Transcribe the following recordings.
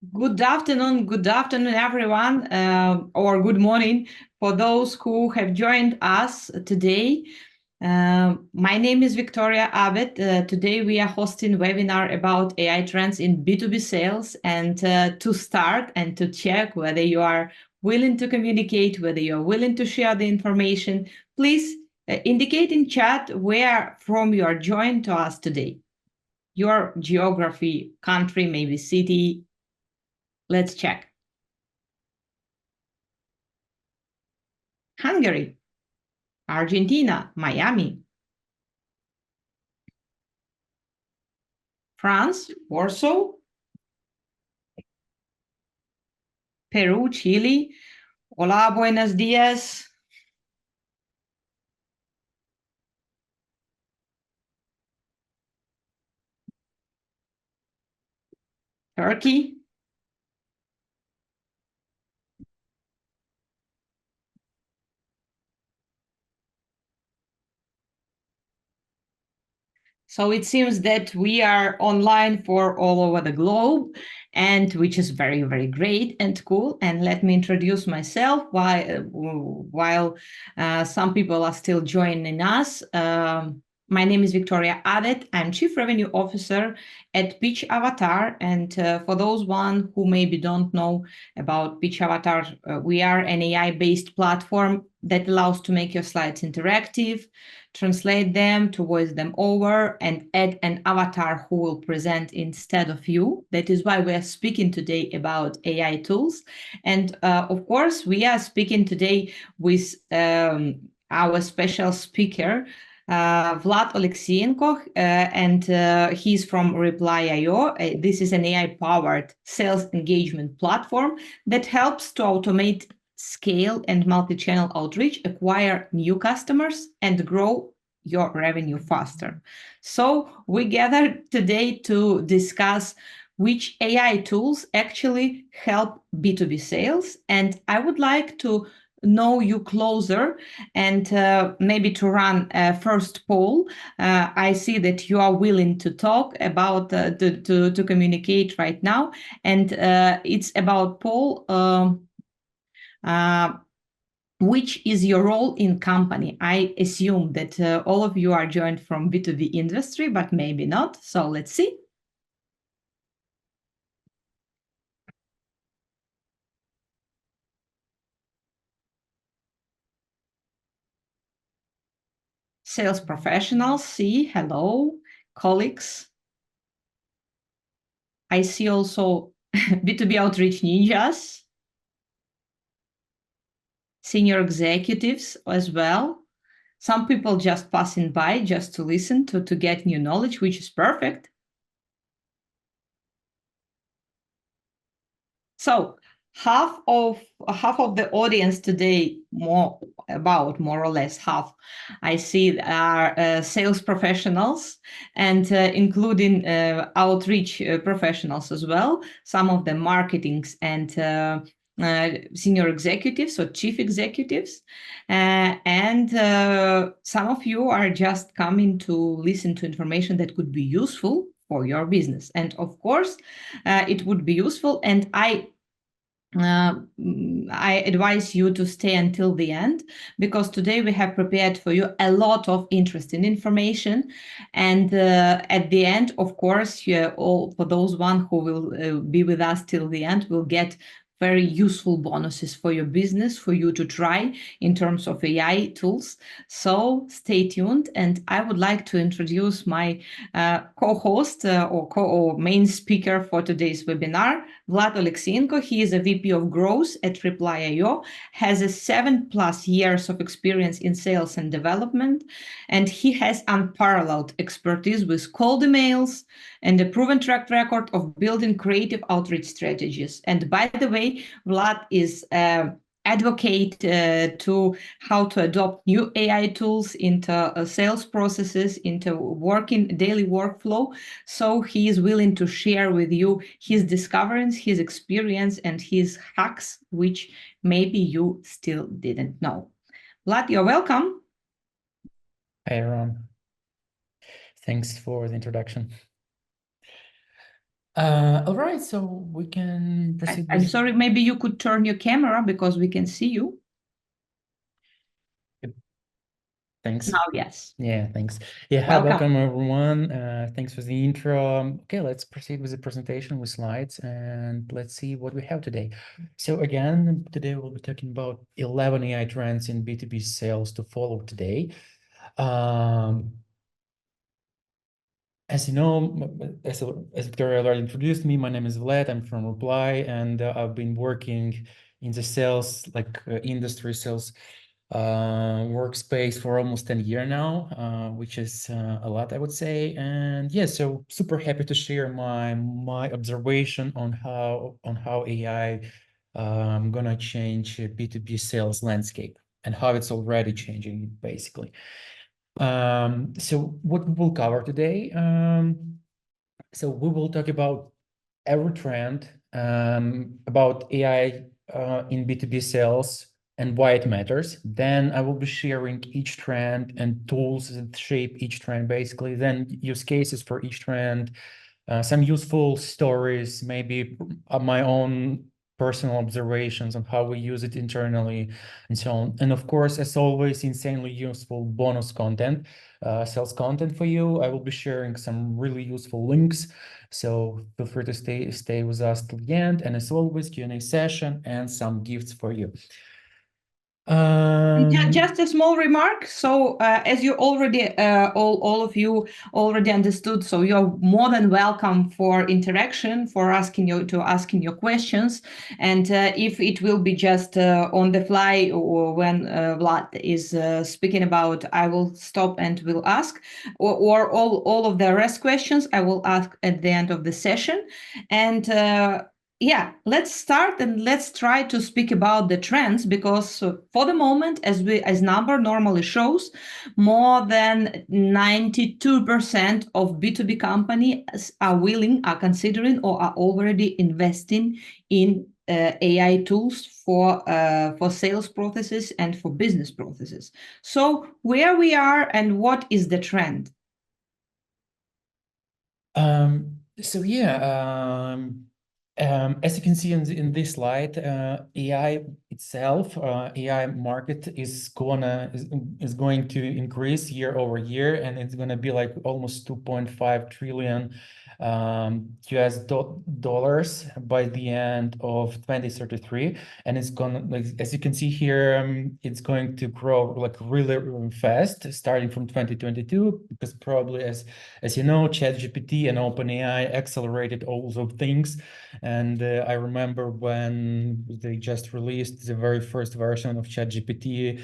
Good afternoon, everyone, or good morning for those who have joined us today. My name is Victoria Abed. Today we are hosting a webinar about AI trends in B2B sales, and to start and to check whether you are willing to communicate, whether you are willing to share the information, please indicate in chat where from you are joined to us today. Your geography, country, maybe city. Let's check. Hungary, Argentina, Miami, France, Warsaw, Peru, Chile. Hola, buenos días. Turkey. So it seems that we are online for all over the globe, and which is very, very great and cool. And let me introduce myself while some people are still joining us. My name is Victoria Adet. I'm Chief Revenue Officer at Pitch Avatar. And for those one who maybe don't know about Pitch Avatar, we are an AI-based platform that allows to make your slides interactive, translate them, to voice them over, and add an avatar who will present instead of you. That is why we are speaking today about AI tools. And of course, we are speaking today with our special speaker, Vlad Oleksienko, and he's from Reply.io. This is an AI-powered sales engagement platform that helps to automate scale and multi-channel outreach, acquire new customers, and grow your revenue faster. So we gathered today to discuss which AI tools actually help B2B sales. And I would like to know you closer and maybe to run a first poll. I see that you are willing to talk about, to communicate right now. And it's about poll. Which is your role in company? I assume that all of you are joined from B2B industry, but maybe not. So let's see. Sales professionals, see, hello, colleagues. I see also B2B outreach ninjas, senior executives as well. Some people just passing by just to listen, to get new knowledge, which is perfect. So half of the audience today, more or less half, I see are sales professionals, and including outreach professionals as well. Some of them marketings and senior executives or chief executives, and some of you are just coming to listen to information that could be useful for your business. And of course, it would be useful. And I advise you to stay until the end, because today we have prepared for you a lot of interesting information. And at the end, of course, all for those one who will be with us till the end will get very useful bonuses for your business, for you to try in terms of AI tools. So stay tuned. And I would like to introduce my co-host or main speaker for today's webinar, Vlad Oleksienko. He is a VP of Growth at Reply.io, has a 7+ years of experience in sales and development, and he has unparalleled expertise with cold emails and a proven track record of building creative outreach strategies. And by the way, Vlad is advocate to how to adopt new AI tools into sales processes, into working daily workflow. So he is willing to share with you his discoveries, his experience, and his hacks, which maybe you still didn't know. Vlad, you're welcome. Hey, everyone. Thanks for the introduction. All right, so we can proceed I'm with. sorry, maybe you could turn your camera because we can see you. Yep, thanks. Now, yes. Yeah, thanks. Yeah, hi, Welcome. welcome everyone. Thanks for the intro. Okay, let's proceed with the presentation with slides and let's see what we have today. So again, today we'll be talking about 11 AI trends in B2B sales to follow today. Um, As you know, as Victoria already introduced me, my name is Vlad. I'm from Reply, and I've been working in the sales, industry sales workspace for almost 10 years now, which is a lot, I would say. And yeah, so super happy to share my observation on how AI gonna change B2B sales landscape and how it's already changing it, basically. So what we'll cover today, so we will talk about every trend, about AI in B2B sales and why it matters. Then I will be sharing each trend and tools that shape each trend, basically, then use cases for each trend, some useful stories, maybe my own personal observations on how we use it internally and so on. And of course, as always, insanely useful bonus content, sales content for you. I will be sharing some really useful links. So feel free to stay with us till the end. And as always, Q&A session and some gifts for you. Just a small remark. So, as you already, all of you already understood, so you're more than welcome for interaction, for asking your questions, and if it will be just on the fly or when Vlad is speaking about, I will stop and will ask, or all of the rest questions I will ask at the end of the session, and. Yeah, let's start and let's try to speak about the trends because for the moment, as number normally shows, more than 92% of B2B companies are considering or are already investing in AI tools for sales processes and for business processes. So where we are and what is the trend? So yeah, as you can see in this slide, AI itself, AI market is going to increase year over year, and it's going to be like almost 2.5 trillion US dollars by the end of 2033, and it's gonna, like, as you can see here, it's going to grow like really fast starting from 2022, because probably as you know, ChatGPT and OpenAI accelerated all those things. And I remember when they just released the very first version of ChatGPT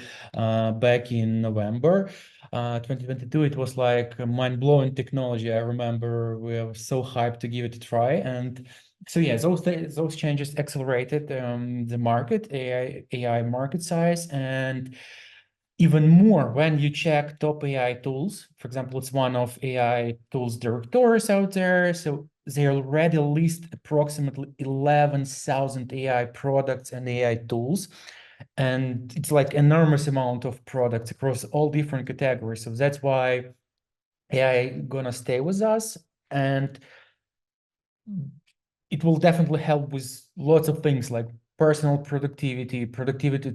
back in November 2022. It was like a mind-blowing technology. I remember we were so hyped to give it a try. And so yeah, those changes accelerated the market, AI market size, and even more when you check top AI tools. For example, it's one of AI tools directories out there. So they already list approximately 11,000 AI products and AI tools. And it's like enormous amount of products across all different categories. So that's why AI gonna stay with us. And it will definitely help with lots of things like personal productivity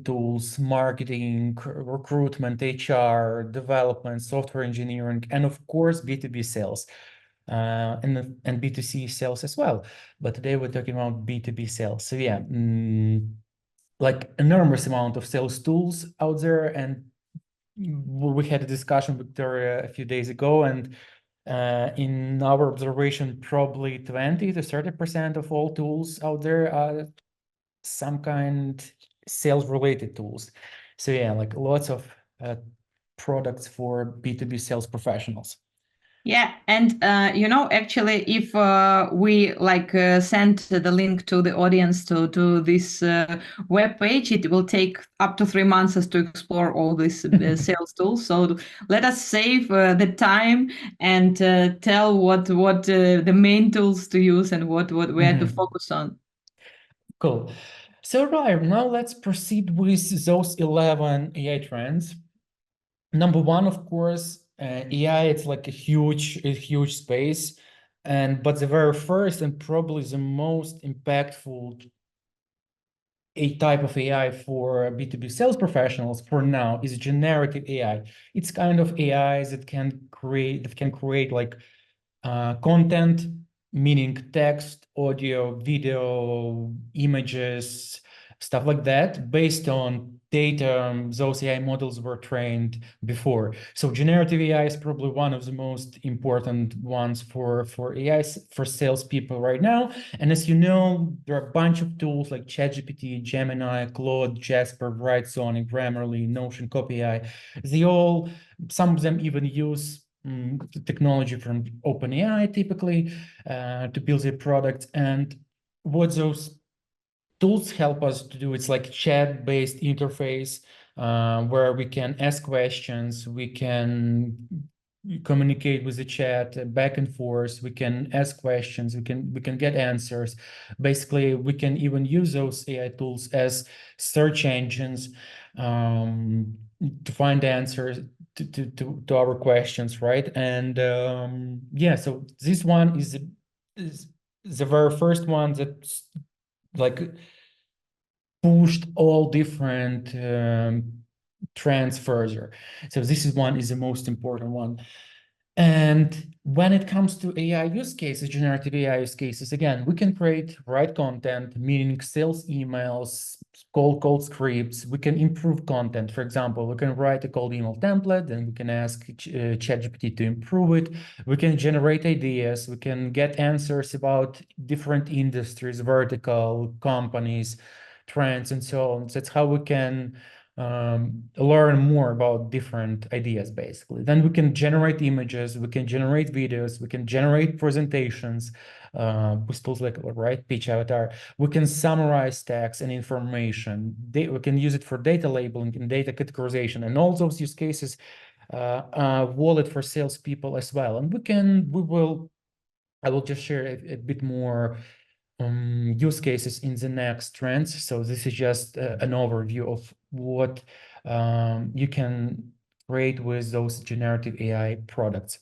tools, marketing, recruitment, HR, development, software engineering, and of course, B2B sales, and B2C sales as well. But today we're talking about B2B sales. So yeah, like enormous amount of sales tools out there. And we had a discussion with Victoria a few days ago, and in our observation, probably 20 to 30% of all tools out there are some kind sales related tools. So yeah, like lots of products for B2B sales professionals. Yeah, and actually, if we send the link to the audience to this web page, it will take up to 3 months to explore all these sales tools. So let us save the time and tell what the main tools to use and what where to focus on. Cool. So right now, let's proceed with those 11 AI trends. Number one, of course, AI. It's like a huge space. But the very first and probably the most impactful a type of AI for B2B sales professionals for now is generative AI. It's kind of AI that can create like content, meaning text, audio, video, images, stuff like that, based on data those AI models were trained before. So generative AI is probably one of the most important ones for AI for salespeople right now. And as you know, there are a bunch of tools like ChatGPT, Gemini, Claude, Jasper, Brightsonic, Grammarly, Notion, Copy AI. Some of them even use technology from OpenAI typically to build their products. And what those tools help us to do, it's like chat-based interface where we can ask questions, we can communicate with the chat back and forth, we can ask questions, we can get answers. Basically, we can even use those AI tools as search engines to find answers to our questions, right? And yeah, so this one is the very first one that's like pushed all different trends further. So this is the most important one. And when it comes to AI use cases, generative AI use cases, again, we can create right content, meaning sales emails, cold scripts. We can improve content. For example, we can write a cold email template, and we can ask ChatGPT to improve it. We can generate ideas. We can get answers about different industries, vertical companies, trends, and so on. So that's how we can learn more about different ideas, basically. Then we can generate images, we can generate videos, we can generate presentations with tools like Pitch Avatar. We can summarize text and information. We can use it for data labeling and data categorization, and all those use cases wallet for salespeople as well. And I will just share a bit more use cases in the next trends. So this is just an overview of what you can create with those generative AI products.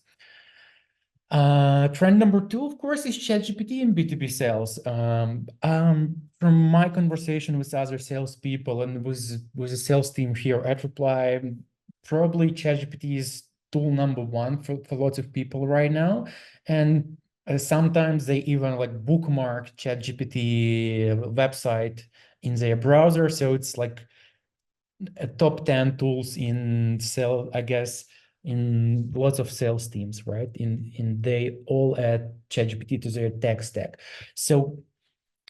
Trend number 2, of course, is ChatGPT in B2B sales. From my conversation with other salespeople and with the sales team here at Reply, probably ChatGPT is tool number 1 for lots of people right now. And sometimes they even like bookmark ChatGPT website in their browser. So it's like a top 10 tools in sell, I guess, in lots of sales teams, right? They all add ChatGPT to their tech stack. So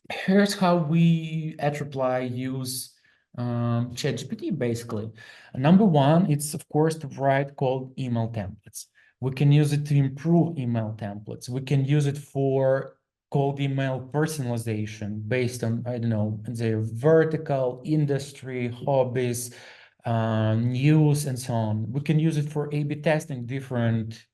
here's how we at Reply use ChatGPT, basically. Number 1, it's of course to write cold email templates. We can use it to improve email templates. We can use it for cold email personalization based on, I don't know, their vertical, industry, hobbies, news, and so on. We can use it for A/B testing different,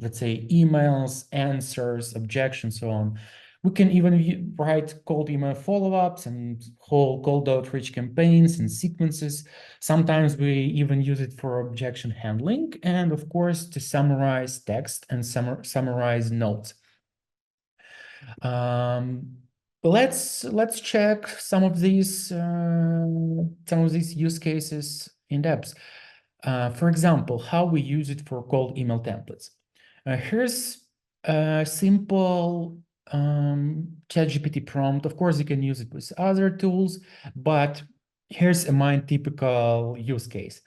let's say, emails, answers, objections, so on. We can even write cold email follow-ups and whole cold outreach campaigns and sequences. Sometimes we even use it for objection handling, and of course, to summarize text and summarize notes. Let's check some of these use cases in depth. For example, how we use it for cold email templates. Here's a simple ChatGPT prompt. Of course, you can use it with other tools, but here's my typical use case.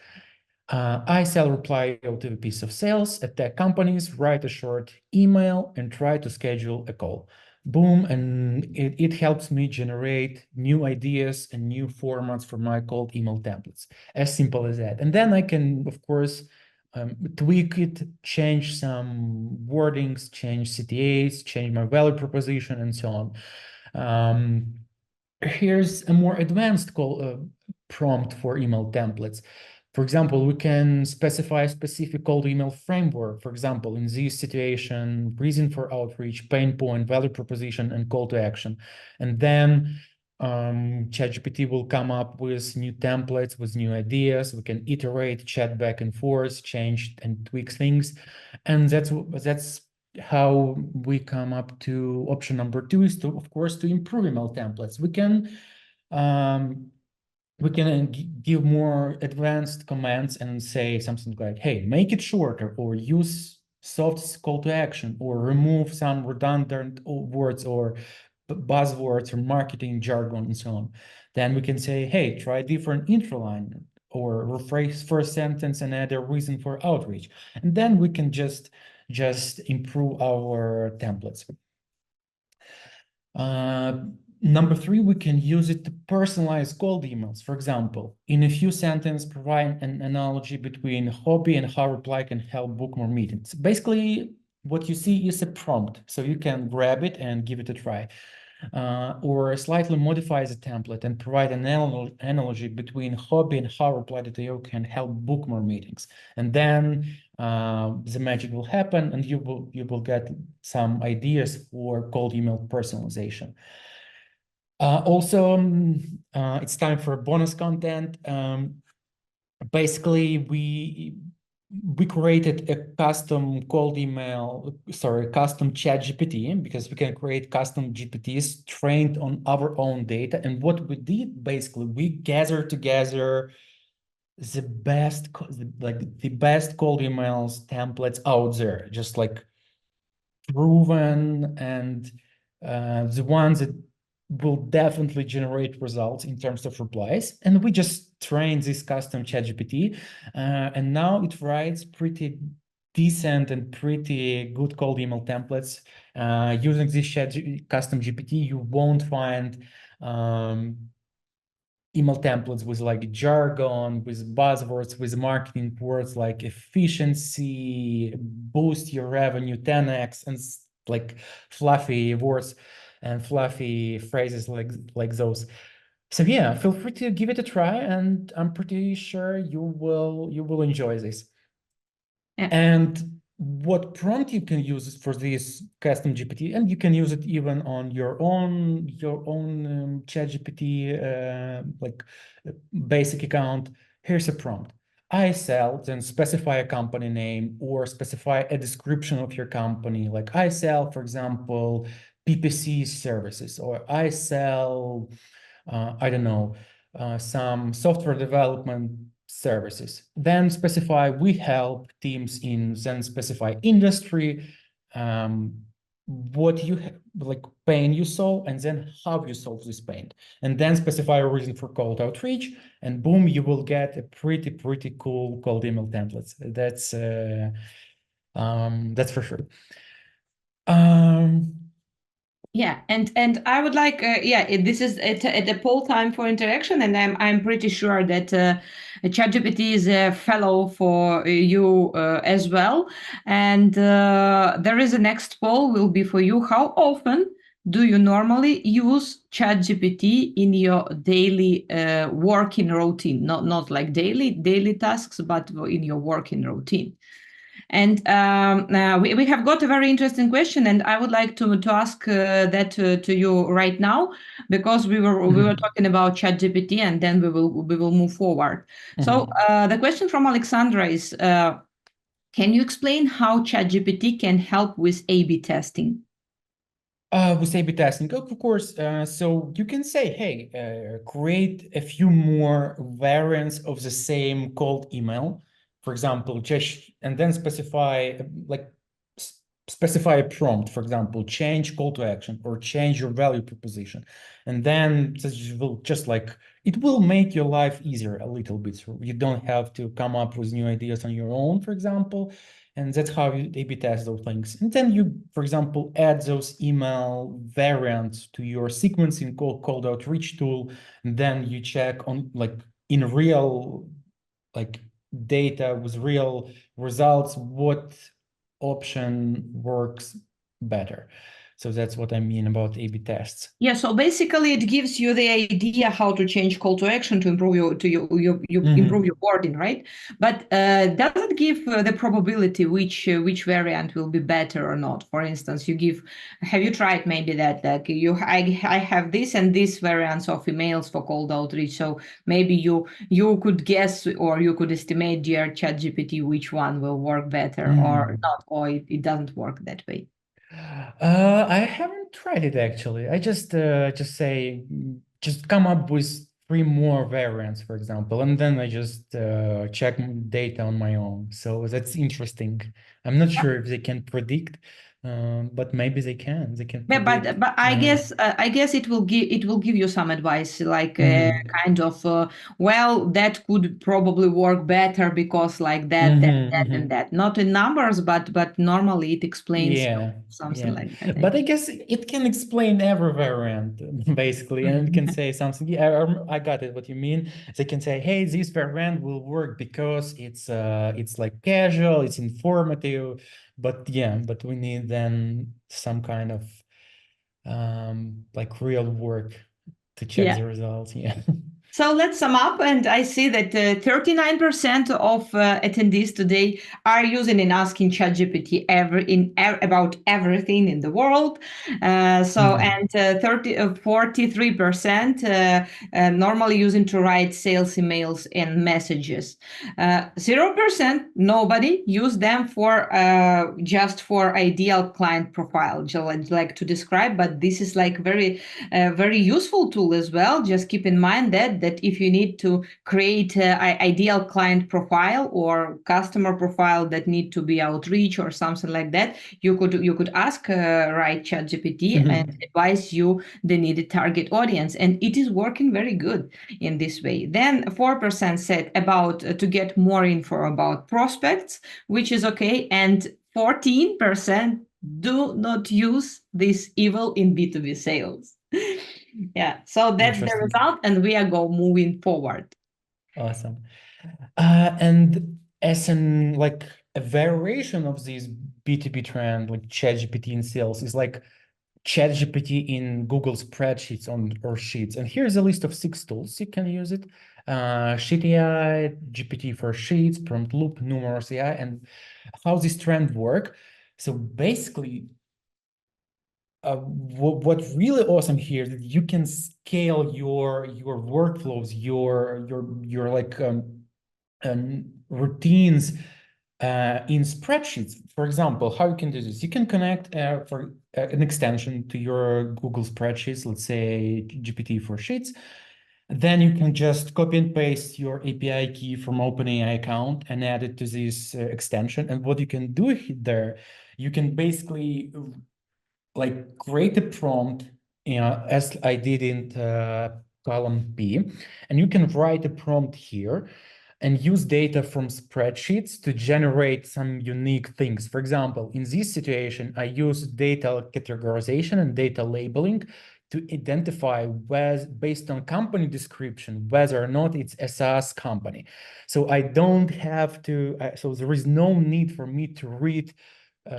I sell reply to a piece of sales at tech companies, write a short email and try to schedule a call. Boom, and it helps me generate new ideas and new formats for my cold email templates. As simple as that. And then I can, of course, tweak it, change some wordings, change CTAs, change my value proposition, and so on. Here's a more advanced prompt for email templates. For example, we can specify a specific cold email framework. For example, in this situation, reason for outreach, pain point, value proposition, and call to action. And then ChatGPT will come up with new templates, with new ideas. We can iterate, chat back and forth, change and tweak things. And that's how we come up to option number 2 is to, of course, to improve email templates. Um, we can give more advanced commands and say something like, hey, make it shorter, or use soft call to action, or remove some redundant words or buzzwords or marketing jargon and so on. Then we can say, hey, try different intro line, or rephrase first sentence and add a reason for outreach. And then we can just improve our templates. Number 3, we can use it to personalize cold emails. For example, in a few sentences, provide an analogy between hobby and how reply can help book more meetings. Basically, what you see is a prompt, so you can grab it and give it a try. Or slightly modify the template and provide an analogy between hobby and how reply.io can help book more meetings. And then the magic will happen, and you will get some ideas for cold email personalization. Also, it's time for bonus content. Basically, we created a custom custom ChatGPT, because we can create custom GPTs trained on our own data. And what we did, basically, we gathered together the best cold emails templates out there, just like proven, and the ones that will definitely generate results in terms of replies. And we just trained this custom ChatGPT, and now it writes pretty decent and pretty good cold email templates. Using this custom GPT, you won't find email templates with like jargon, with buzzwords, with marketing words like efficiency, boost your revenue 10x, and like fluffy words and fluffy phrases like those. So yeah, feel free to give it a try, and I'm pretty sure you will enjoy this. Yeah. And what prompt you can use for this custom GPT, and you can use it even on your own ChatGPT basic account. Here's a prompt: I sell, then specify a company name or specify a description of your company. Like, I sell, for example, PPC services, or I sell, I don't know, some software development services. Then specify we help teams in, then specify industry, what you like pain you solve, and then how you solve this pain. And then specify a reason for cold outreach, and boom, you will get a pretty cool cold email templates. That's for sure. Yeah, and I would like, this is at the poll time for interaction, and I'm pretty sure that ChatGPT is a fellow for you as well. And there is a next poll will be for you. How often do you normally use ChatGPT in your daily working routine? Not like daily tasks, but in your working routine. And we have got a very interesting question, and I would like to ask that to you right now, because we were talking about ChatGPT, and then we will move forward. So the question from Alexandra is, can you explain how ChatGPT can help with A/B testing? With A/B testing, of course. So you can say, hey, create a few more variants of the same cold email, for example, just, and then specify a prompt, for example, change call to action or change your value proposition. And then it will make your life easier a little bit. So you don't have to come up with new ideas on your own, for example. And that's how you A/B test those things. And then you, for example, add those email variants to your sequencing cold outreach tool. And then you check on in real data with real results, what option works better. So that's what I mean about A/B tests. Yeah, so basically it gives you the idea how to change call to action to improve your improve your wording, right? But doesn't give the probability which variant will be better or not. For instance, have you tried maybe that like I have this and this variants of emails for cold outreach, so maybe you could guess or you could estimate dear ChatGPT which one will work better or Mm. not, or it doesn't work that way. I haven't tried it actually. I just say just come up with three more variants, for example, and then I just check data on my own. So that's interesting. I'm not sure if they can predict, but maybe they can. They can Yeah, predict. but I guess it will give you some advice, like kind of well, that could probably work better because like that and that. Not in numbers, but normally it explains Yeah, something yeah. like that. I But I think. guess it can explain every variant basically, and it can say something. Yeah, I got it. What you mean? They can say, "Hey, this variant will work because it's like casual, it's informative." But yeah, but we need then some kind of like real work to check Yeah. the results. Yeah. So let's sum up, and I see that 39% of attendees today are using and asking ChatGPT about everything in the world. Mhm. And 43% normally using to write sales emails and messages. 0% nobody use them for just for ideal client profile, just like to describe. But this is like very useful tool as well. Just keep in mind that if you need to create an ideal client profile or customer profile that need to be outreach or something like that, you could ask right ChatGPT and advise you the needed target audience, and it is working very good in this way. Then 4% said about to get more info about prospects, which is okay, and 14% do not use this evil in B2B sales. Yeah, so that's the Interesting. result, and we are moving forward. Awesome. And as an like a variation of this B2B trend, like ChatGPT in sales, is like ChatGPT in Google spreadsheets on or sheets. And here's a list of 6 tools you can use it. Sheet AI, GPT for Sheets, Prompt Loop, Numerous AI, and how this trend work. So basically, what's really awesome here is that you can scale your workflows, your like routines in spreadsheets. For example, how you can do this? You can connect for an extension to your Google spreadsheets, let's say GPT for Sheets. Then you can just copy and paste your API key from OpenAI account and add it to this extension. And what you can do there, you can basically like create a prompt, as I did in column P, and you can write a prompt here and use data from spreadsheets to generate some unique things. For example, in this situation, I use data categorization and data labeling to identify based on company description, whether or not it's a SaaS company. So I don't have to, so there is no need for me to read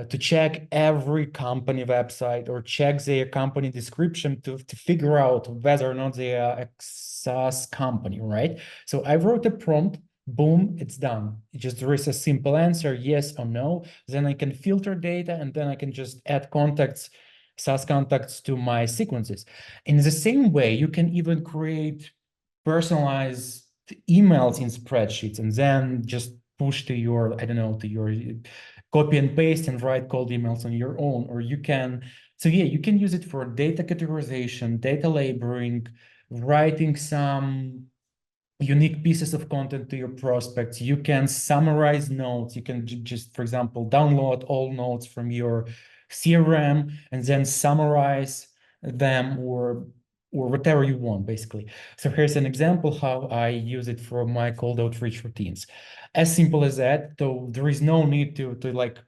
to check every company website or check their company description to figure out whether or not they are a SaaS company, right? So I wrote a prompt, boom, it's done. There is a simple answer, yes or no. Then I can filter data and then I can just add contacts, SaaS contacts to my sequences. In the same way, you can even create personalized emails in spreadsheets and then just push to your, I don't know, to your copy and paste and write cold emails on your own. Or you can, so yeah, you can use it for data categorization, data labeling, writing some unique pieces of content to your prospects. You can summarize notes. You can just, for example, download all notes from your CRM and then summarize them or whatever you want, basically. So here's an example how I use it for my cold outreach routines. As simple as that, though there is no need to like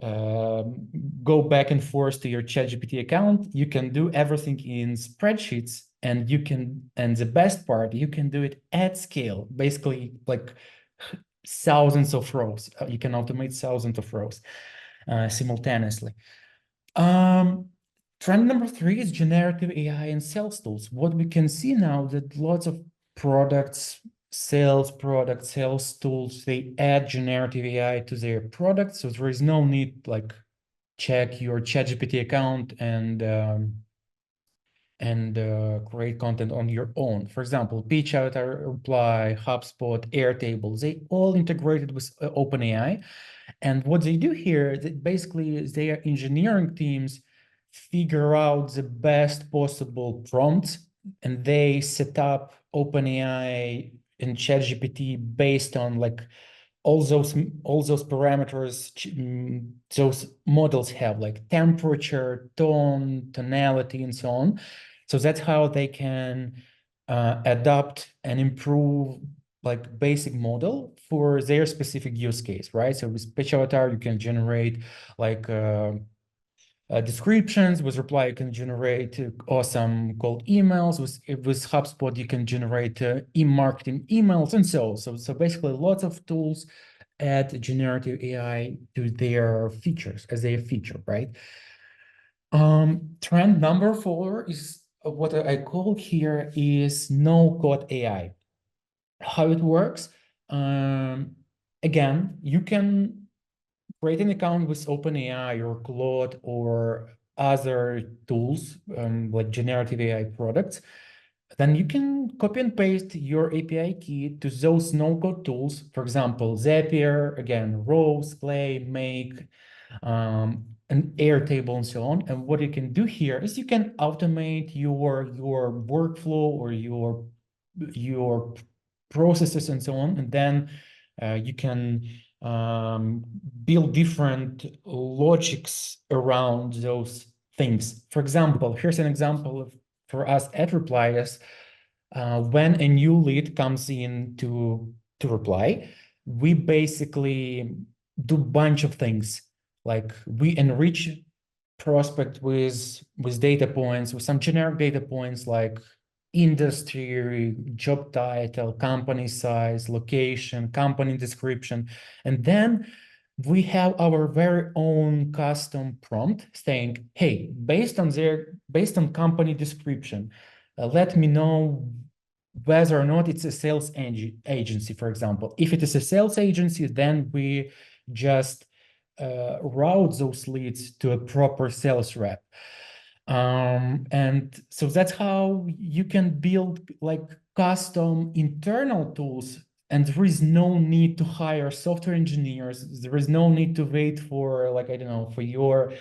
um, go back and forth to your ChatGPT account. You can do everything in spreadsheets, and the best part, you can do it at scale, basically like thousands of rows. You can automate thousands of rows simultaneously. Um, Trend number 3 is generative AI and sales tools. What we can see now that lots of products, sales tools, they add generative AI to their products. So there is no need like check your ChatGPT account and create content on your own. For example, Pitch Avatar, Reply, HubSpot, Airtable, they all integrated with OpenAI. And what they do here, that basically is their engineering teams figure out the best possible prompts, and they set up OpenAI and ChatGPT based on like all those parameters those models have, like temperature, tone, tonality, and so on. So that's how they can adapt and improve like basic model for their specific use case, right? So with Pitch Avatar, you can generate like descriptions. With Reply, you can generate awesome cold emails. With HubSpot, you can generate e-marketing emails and so basically lots of tools add generative AI to their features as a feature, right? Trend number 4 is what I call here is no-code AI. How it works? Again, you can create an account with OpenAI or Claude or other tools like generative AI products. Then you can copy and paste your API key to those no-code tools. For example, Zapier, again, Rose, Clay, Make, an Airtable, and so on. And what you can do here is you can automate your workflow or your processes and so on. And then you can build different logics around those things. For example, here's an example of for us at Repliers, when a new lead comes in to Reply, we basically do a bunch of things. Like we enrich prospect with data points, with some generic data points like industry, job title, company size, location, company description. And then we have our very own custom prompt saying, hey, based on company description, let me know whether or not it's a sales agency, for example. If it is a sales agency, then we just route those leads to a proper sales rep. And so that's how you can build like custom internal tools, and there is no need to hire software engineers. There is no need to wait for like, I don't know, for your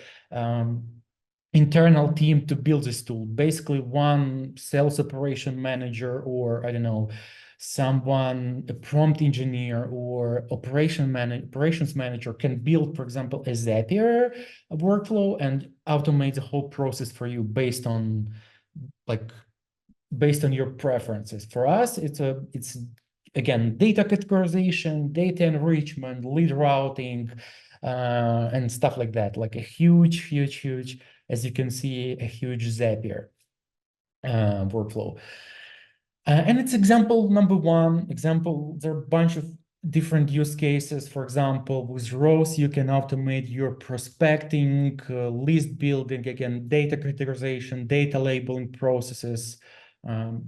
internal team to build this tool. Basically, one sales operation manager or I don't know, someone, a prompt engineer or operations manager can build, for example, a Zapier workflow and automate the whole process for you based on your preferences. For us, it's again data categorization, data enrichment, lead routing, and stuff like that. Like a huge, as you can see, a huge Zapier workflow. And it's example number 1. There are a bunch of different use cases. For example, with Rose, you can automate your prospecting, list building, again, data categorization, data labeling processes.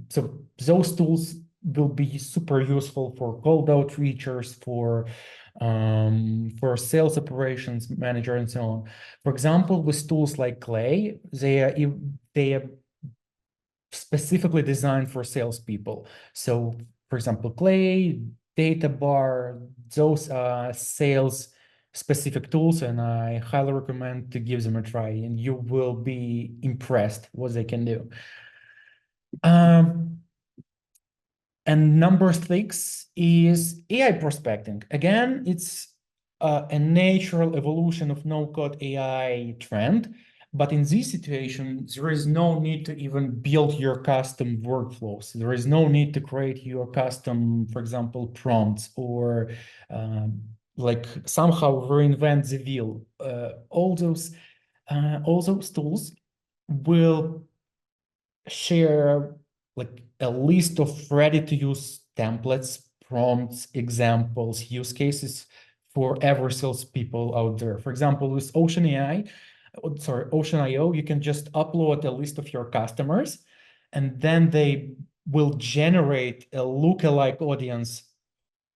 So those tools will be super useful for cold outreachers, for sales operations manager, and so on. For example, with tools like Clay, they are specifically designed for salespeople. So, for example, Clay, Data Bar, those are sales specific tools, and I highly recommend to give them a try, and you will be impressed what they can do. And number 6 is AI prospecting. Again, it's a natural evolution of no-code AI trend. But in this situation, there is no need to even build your custom workflows. There is no need to create your custom, for example, prompts or like somehow reinvent the wheel. All those tools will share like a list of ready-to-use templates, prompts, examples, use cases for every salespeople out there. For example, with OceanAI, Ocean.io, you can just upload a list of your customers, and then they will generate a lookalike audience,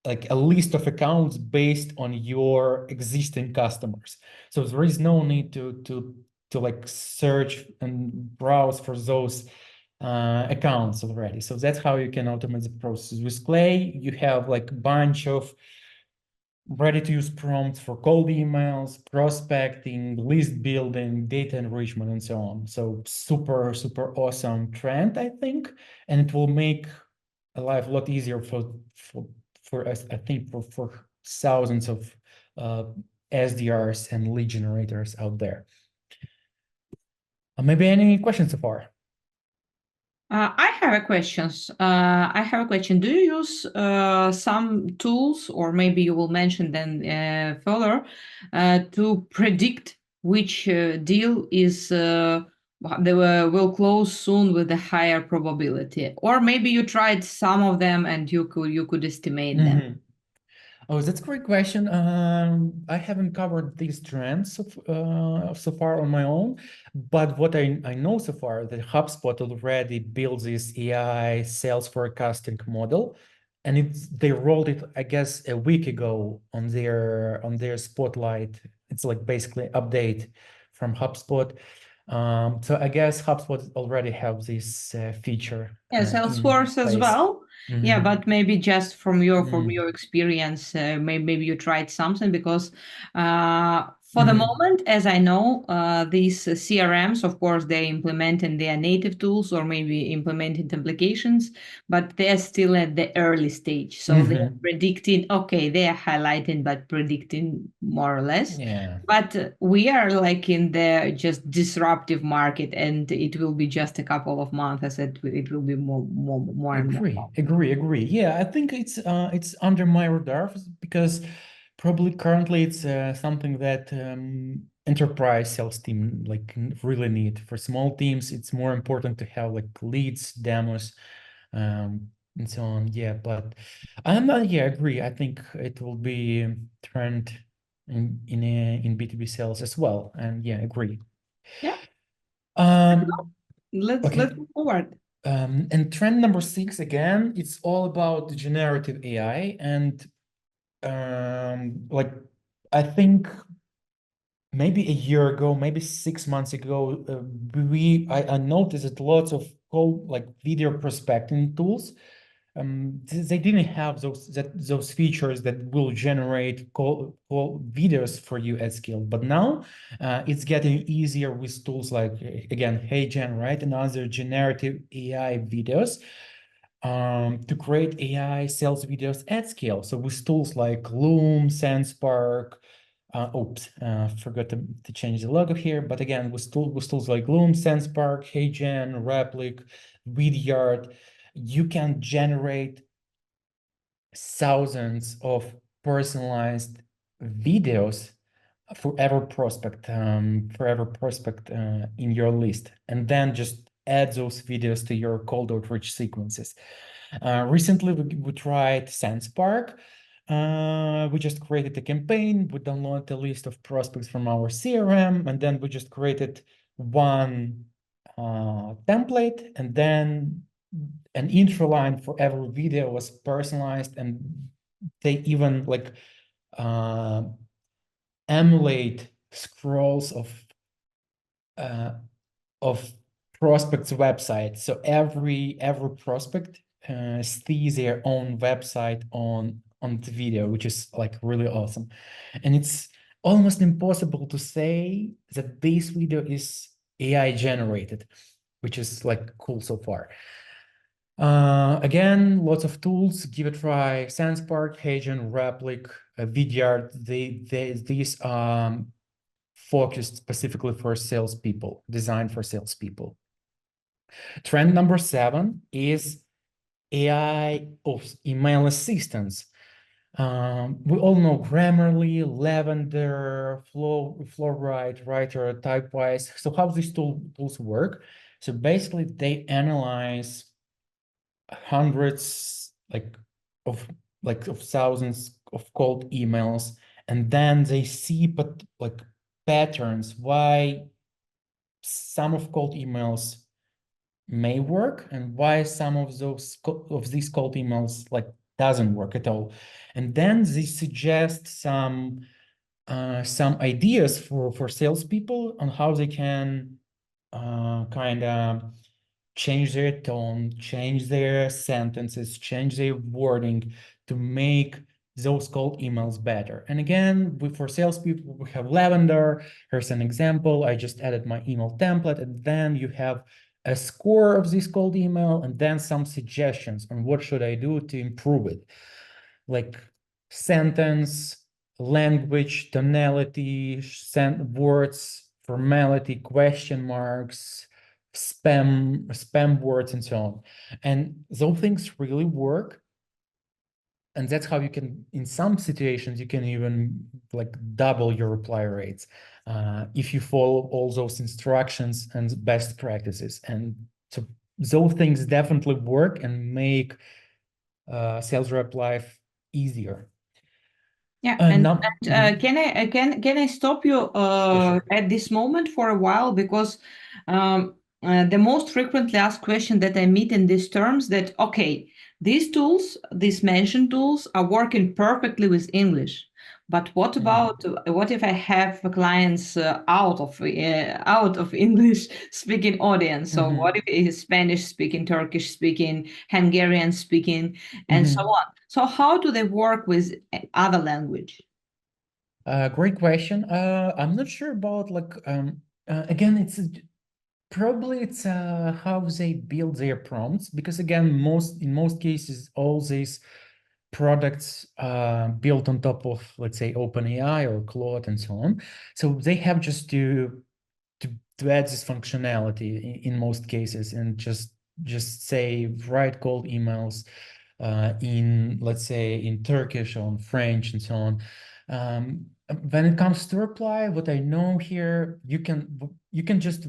like a list of accounts based on your existing customers. So there is no need to like search and browse for those accounts already. So that's how you can automate the process. With Clay, you have like a bunch of ready-to-use prompts for cold emails, prospecting, list building, data enrichment, and so on. So super, super awesome trend, I think, and it will make life a lot easier for us, I think, for thousands of SDRs and lead generators out there. Maybe any questions so far? I have a questions. I have a question. Do you use some tools, or maybe you will mention them further, to predict which deal is they will close soon with a higher probability, or maybe you tried some of them and you could estimate them? Mm-hmm. Oh, that's a great question. I haven't covered these trends so far on my own, but what I know so far that HubSpot already built this AI sales forecasting model, and they rolled it, I guess, a week ago on their Spotlight. It's like basically update from HubSpot. So I guess HubSpot already have this feature Yeah, in Salesforce as place. well. Yeah, Mm-hmm. but maybe just from your Mm-hmm. experience, maybe you tried something because for the Mm-hmm. moment, as I know, these CRMs, of course, they're implementing their native tools or maybe implementing applications, but they're still at the early stage. So they're Mm-hmm. predicting, okay, they are highlighting, but predicting more or less. Yeah. But we are like in the just disruptive market, and it will be just a couple of months. I said it will be more and more. Agree. Yeah, I think it's under my radar because probably currently it's something that enterprise sales team like really need. For small teams, it's more important to have like leads, demos, um, and so on. Yeah, but I'm not. Yeah, agree. I think it will be trend in B2B sales as well. And yeah, agree. Yeah, Um, let's okay. move forward. And trend number 6, again, it's all about the generative AI. And like, I think maybe a year ago, maybe 6 months ago, I noticed that lots of like video prospecting tools, they didn't have those features that will generate call videos for you at scale. But now it's getting easier with tools like, again, HeyGen, right, and other generative AI videos to create AI sales videos at scale. So with tools like Loom, SenseSpark, forgot to change the logo here. But again, with tools like Loom, SenseSpark, HeyGen, Replic, Vidyard, you can generate thousands of personalized videos for every prospect in your list, and then just add those videos to your cold outreach sequences. Recently, we tried SenseSpark. We just created a campaign. We downloaded a list of prospects from our CRM, and then we just created one template, and then an intro line for every video was personalized, and they even like uh, emulate scrolls uh, of prospect's website. So every prospect sees their own website on the video, which is like really awesome. And it's almost impossible to say that this video is AI generated, which is like cool so far. Again, lots of tools. Give it a try. SenseSpark, HeyGen, Replic, Vidyard. These focused specifically for salespeople, designed for salespeople. Trend number 7 is AI of email assistants. We all know Grammarly, Lavender, Flowrite, Writer, Typewise. So how these tools work? So basically, they analyze hundreds of of thousands of cold emails, and then they see like patterns why some of cold emails may work and why some of these cold emails like doesn't work at all. And then they suggest some ideas for salespeople on how they can kind of change their tone, change their sentences, change their wording to make those cold emails better. And again, for salespeople, we have Lavender. Here's an example. I just added my email template, and then you have a score of this cold email, and then some suggestions on what should I do to improve it, like sentence, language, tonality, words, formality, question marks, spam words, and so on. And those things really work. And that's how you can, in some situations, you can even like double your reply rates if you follow all those instructions and best practices. And so those things definitely work and make sales rep life easier. Yeah, Now, can I stop you yeah, sure. at this moment for a while, because the most frequently asked question that I meet in these terms that, okay, these tools, these mentioned tools are working perfectly with English, but what about, what if I have clients out of English speaking audience? So what if it is Spanish speaking, Turkish speaking, Hungarian speaking, and so on? So how do they work with other language? Great question. I'm not sure about like again, probably it's how they build their prompts, because again, in most cases, all these products built on top of, let's say, OpenAI or Claude and so on. So they have just to, to add this functionality in most cases, and just say write cold emails in, let's say, in Turkish or in French and so on. When it comes to reply, what I know here, you can just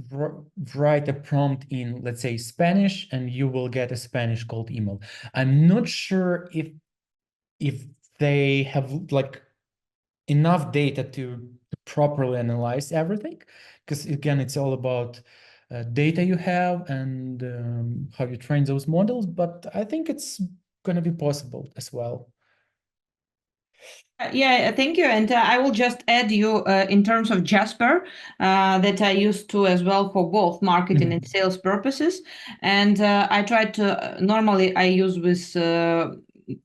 write a prompt in, let's say, Spanish, and you will get a Spanish cold email. I'm not sure if they have like enough data to properly analyze everything, because again, it's all about data you have and how you train those models. But I think it's going to be possible as well. Yeah, thank you. And I will just add you in terms of Jasper that I used to as well for both marketing and sales purposes. And I try to normally I use with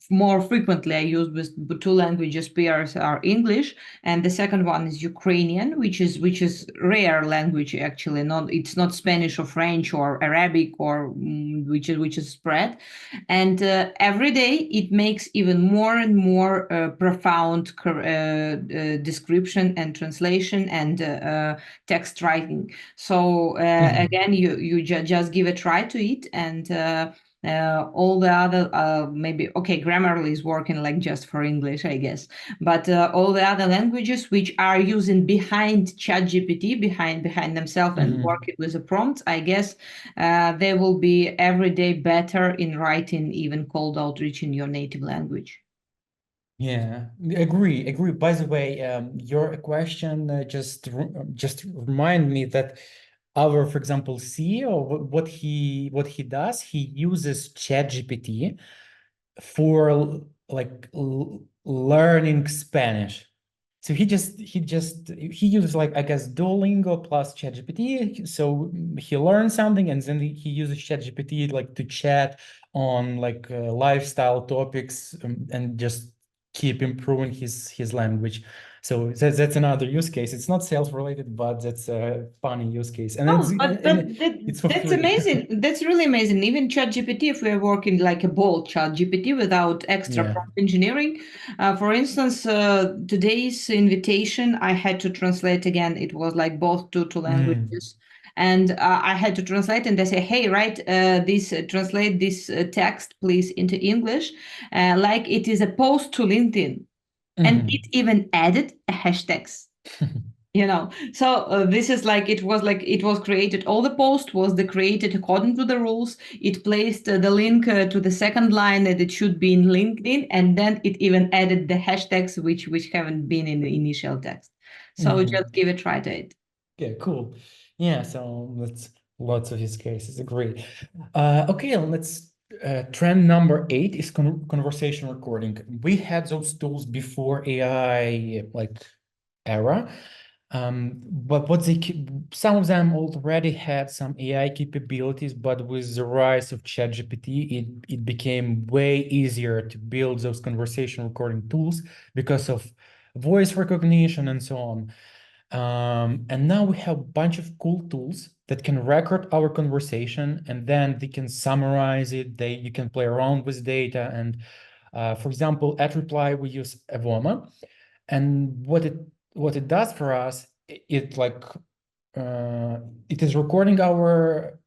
more frequently I use with two languages pairs are English, and the second one is Ukrainian, which is rare language actually. Not it's not Spanish or French or Arabic or which is spread. And every day it makes even more and more profound description and translation and text writing. So again, you just give a try to it, and all the other maybe okay, Grammarly is working like just for English, I guess, but all the other languages which are using behind ChatGPT, behind themselves and working with the prompts, I guess they will be every day better in writing even cold outreach in your native language. Yeah, agree. By the way, your question just remind me that our, for example, CEO, what he does, he uses ChatGPT for like learning Spanish. So he uses, like, I guess, Duolingo plus ChatGPT. So he learns something, and then he uses ChatGPT like to chat on like lifestyle topics, and just keep improving his language. So that's another use case. It's not sales related, but that's a funny use case, and Oh, but it's for that's free. amazing. That's really amazing. Even ChatGPT, if we're working like a bold ChatGPT without extra Yeah. prompt engineering, for instance, today's invitation, I had to translate again. It was like both two languages, and I had to translate, and they say, "Hey, write this, translate this text, please, into English, like it is a post to LinkedIn," and it even added a hashtags. So this is like it was created, all the post was the created according to the rules. It placed the link to the second line that it should be in LinkedIn, and then it even added the hashtags which haven't been in the initial text. So just give a try to it. Yeah, cool. Yeah, so that's lots of use cases. Agree. Okay, let's trend number 8 is conversation recording. We had those tools before AI like era. But some of them already had some AI capabilities, but with the rise of ChatGPT, it became way easier to build those conversation recording tools because of voice recognition and so on. And now we have a bunch of cool tools that can record our conversation, and then they can summarize it. You can play around with data. And for example, at Reply, we use Avoma. And what it does for us, it is recording our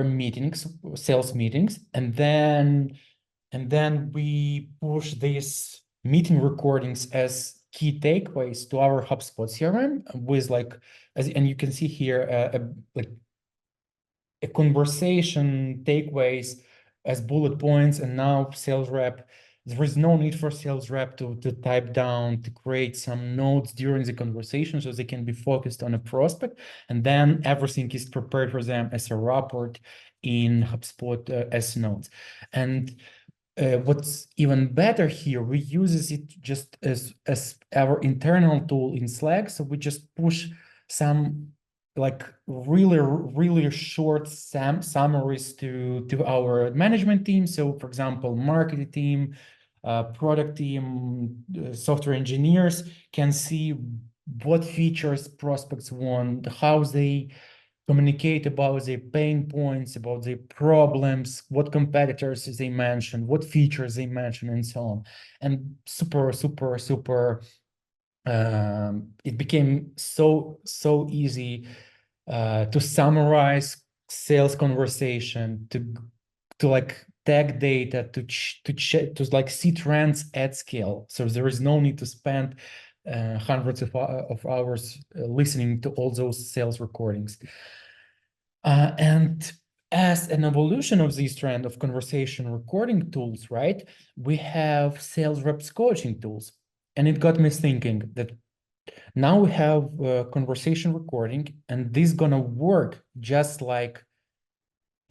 meetings, sales meetings, and then we push these meeting recordings as key takeaways to our HubSpot CRM with and you can see here a conversation takeaways as bullet points. And now sales rep, there is no need for sales rep to type down, to create some notes during the conversation, so they can be focused on a prospect. And then everything is prepared for them as a report in HubSpot as notes. And what's even better here, we use it just as our internal tool in Slack. So we just push some like really short summaries to our management team. So for example, marketing team, product team, software engineers can see what features prospects want, how they communicate about their pain points, about their problems, what competitors they mention, what features they mention, and so on. And super, it became so easy to summarize sales conversation, to like tag data, to like see trends at scale. So there is no need to spend hundreds of hours listening to all those sales recordings. And as an evolution of this trend of conversation recording tools, right, we have sales reps coaching tools. And it got me thinking that now we have conversation recording, and this is gonna work just like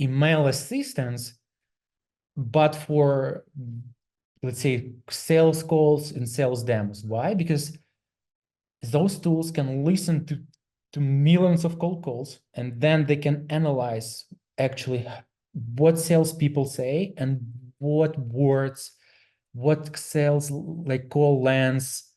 email assistants, but for, let's say, sales calls and sales demos. Why? Because those tools can listen to millions of cold calls, and then they can analyze actually what salespeople say and what words, what sales like call lengths,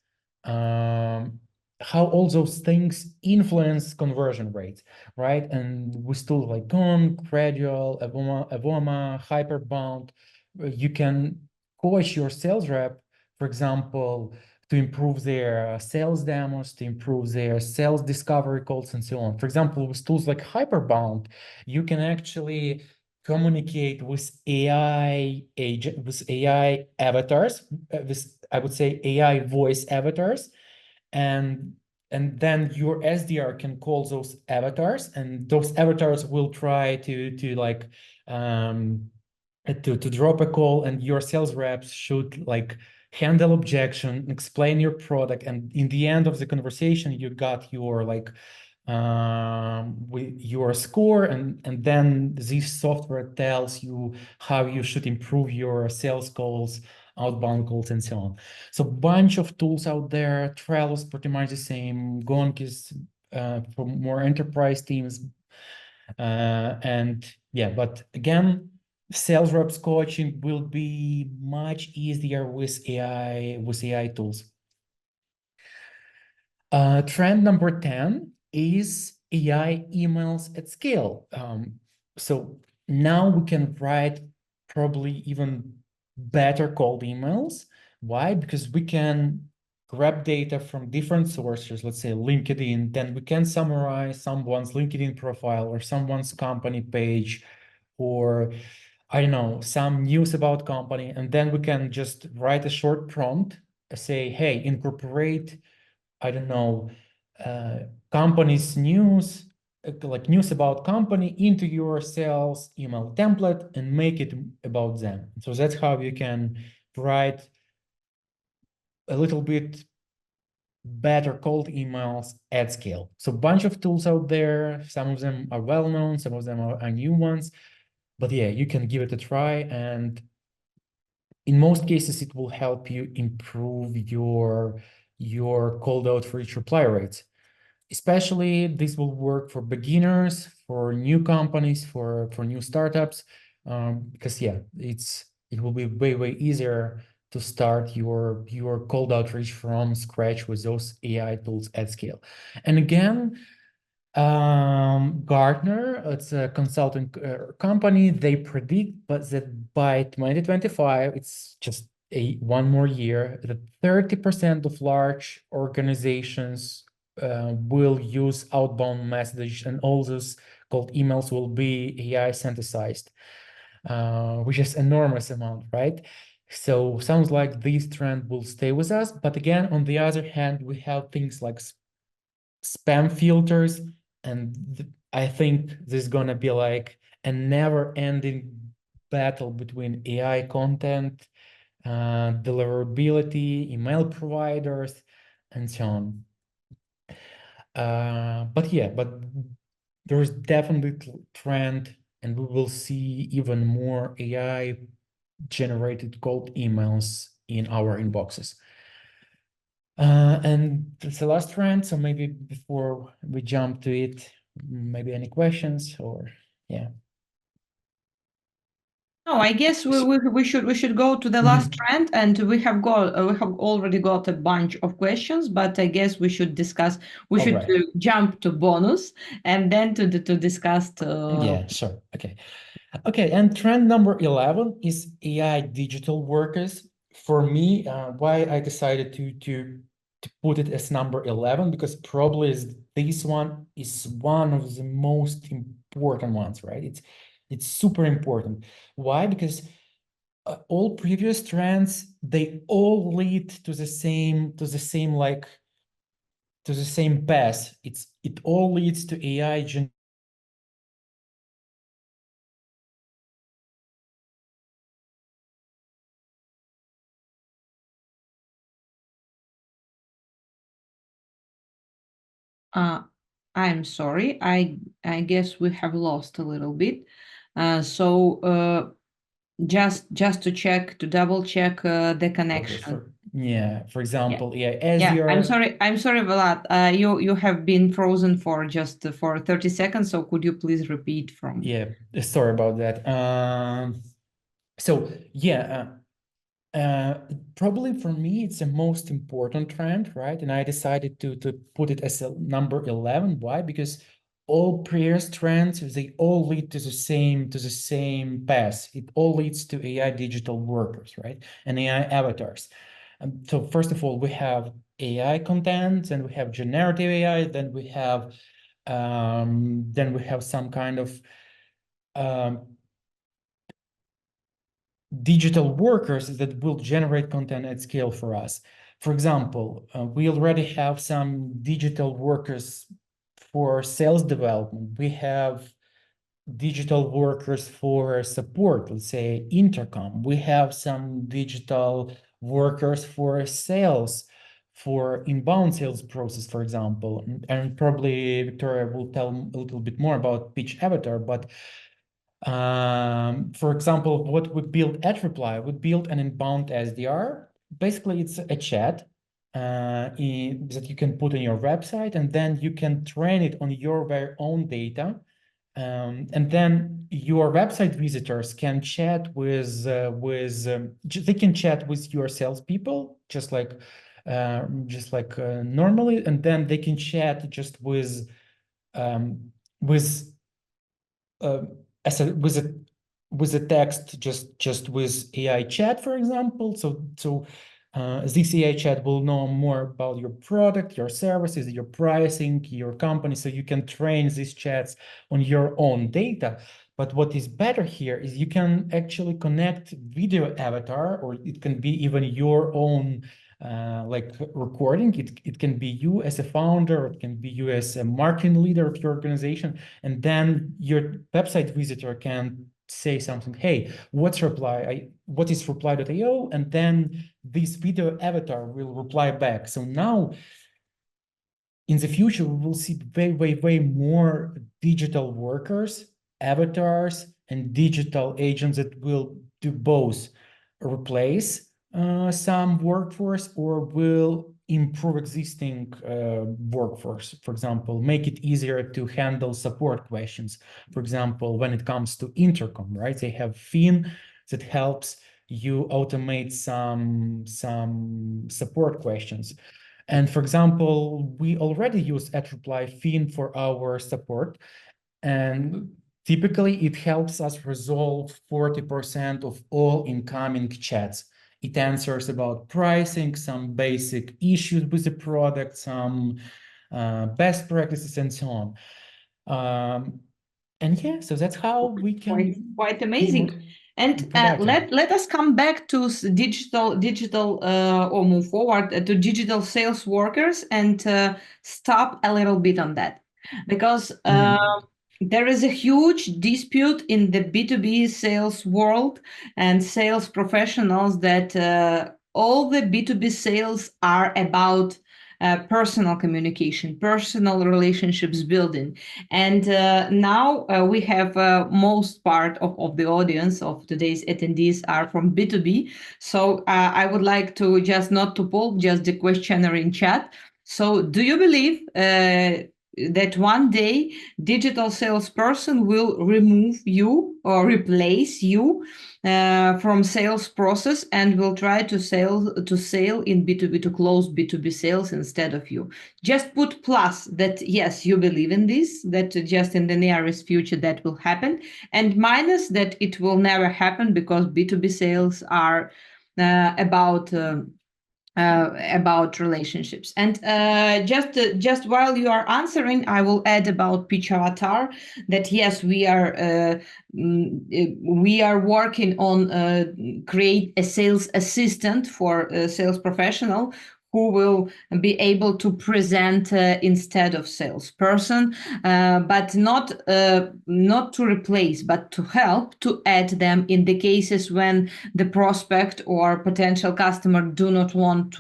how all those things influence conversion rates, right? And we still like Gone, Gradual, Avoma, Hyperbound. You can coach your sales rep, for example, to improve their sales demos, to improve their sales discovery calls, and so on. For example, with tools like Hyperbound, you can actually communicate with AI agent, with AI avatars, with, I would say, AI voice avatars, and then your SDR can call those avatars, and those avatars will try to like to drop a call, and your sales reps should like handle objection, explain your product, and in the end of the conversation, you got your like with your score, and then this software tells you how you should improve your sales calls, outbound calls, and so on. So bunch of tools out there. Trello is pretty much the same. Gonk is for more enterprise teams. And yeah, but again, sales reps coaching will be much easier with AI tools. Trend number 10 is AI emails at scale. So now we can write probably even better cold emails. Why? Because we can grab data from different sources, let's say LinkedIn, then we can summarize someone's LinkedIn profile or someone's company page, or I don't know, some news about company, and then we can just write a short prompt, say, hey, incorporate, I don't know, company's news, like news about company into your sales email template and make it about them. So that's how you can write a little bit better cold emails at scale. So a bunch of tools out there. Some of them are well-known, some of them are new ones. But yeah, you can give it a try. And in most cases, it will help you improve your cold outreach reply rates. Especially this will work for beginners, for new companies, for new startups, because yeah, it will be way easier to start your cold outreach from scratch with those AI tools at scale. And again, Gartner, it's a consulting company. They predict, but that by 2025, it's just one more year, that 30% of large organizations will use outbound message, and all those cold emails will be AI synthesized, which is enormous amount, right? So sounds like this trend will stay with us. But again, on the other hand, we have things like spam filters, and I think this is gonna be like a never-ending battle between AI content, deliverability, email providers, and so on. But yeah, but there's definitely trend, and we will see even more AI generated cold emails in our inboxes. And it's the last trend, so maybe before we jump to it, maybe any questions or yeah. No, I guess we should go to the last Mhm. trend, and we have already got a bunch of questions, but I guess we should discuss. We All should right. jump to bonus and then to discuss. Yeah, sure. Okay. Okay, and trend number 11 is AI digital workers. For me, why I decided to put it as number 11, because probably this one is one of the most important ones, right? It's super important. Why? Because all previous trends, they all lead to the same path. It all leads to AI Uh, I'm sorry. I guess we have lost a little bit. Just to check, to double check the workers. connection. For Yeah. example, yeah, as Yeah, I'm you're sorry. I'm sorry, Vlad. You have been frozen for just for 30 seconds. So could you please repeat from? yeah, sorry about that. So yeah, probably for me, it's the most important trend, right? And I decided to put it as a number 11. Why? Because all previous trends, they all lead to the same path. It all leads to AI digital workers, right? And AI avatars. So first of all, we have AI content, and we have generative AI, then we have some kind of um, digital workers that will generate content at scale for us. For example, we already have some digital workers for sales development. We have digital workers for support, let's say intercom. We have some digital workers for sales, for inbound sales process, for example. And probably Victoria will tell a little bit more about Pitch Avatar, but for example, what we built at Reply, we built an inbound SDR. Basically, it's a chat that you can put on your website, and then you can train it on your very own data. And then your website visitors can chat they can chat with your salespeople, just like normally, and then they can chat just um, with uh, with a text, just with AI chat, for example. So this AI chat will know more about your product, your services, your pricing, your company, so you can train these chats on your own data. But what is better here is you can actually connect video avatar, or it can be even your own like recording. It can be you as a founder, or it can be you as a marketing leader of your organization, and then your website visitor can say something, hey, what is reply.io, and then this video avatar will reply back. So now in the future, we will see way more digital workers, avatars, and digital agents that will do both replace some workforce or will improve existing workforce. For example, make it easier to handle support questions. For example, when it comes to intercom, right? They have Fin that helps you automate some support questions. And for example, we already use @reply Fin for our support, and typically it helps us resolve 40% of all incoming chats. It answers about pricing, some basic issues with the product, some best practices, and so on. And yeah, so that's how we can Quite be more amazing. And productive. let us come back to digital or move forward to digital sales workers and stop a little bit on that, because Mhm. there is a huge dispute in the B2B sales world and sales professionals that all the B2B sales are about personal communication, personal relationships building. And now we have most part of the audience of today's attendees are from B2B. So I would like to just not to poll, just the questioner in chat. So do you believe that one day digital salesperson will remove you or replace you from sales process and will try to sell in B2B, to close B2B sales instead of you? Just put plus that yes, you believe in this, that just in the nearest future that will happen, and minus that it will never happen because B2B sales are about relationships. And just while you are answering, I will add about pitch avatar that yes, we are working on create a sales assistant for a sales professional who will be able to present instead of salesperson, but not to replace, but to help to add them in the cases when the prospect or potential customer doesn't want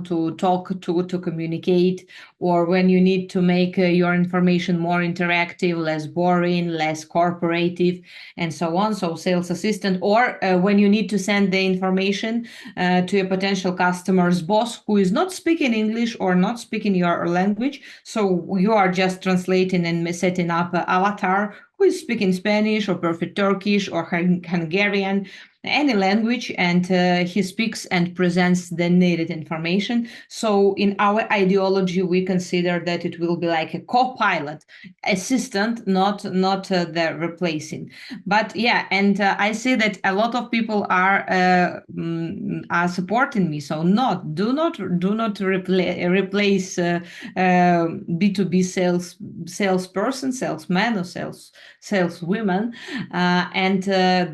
to talk to communicate, or when you need to make your information more interactive, less boring, less corporative, and so on. So sales assistant, or when you need to send the information to a potential customer's boss who is not speaking English or not speaking your language. So you are just translating and setting up an avatar who is speaking Spanish or perfect Turkish or Hungarian, any language, and he speaks and presents the needed information. So in our ideology, we consider that it will be like a co-pilot assistant, not the replacing. But yeah, and I see that a lot of people are supporting me. So do not replace B2B salesperson, salesman, or saleswomen. And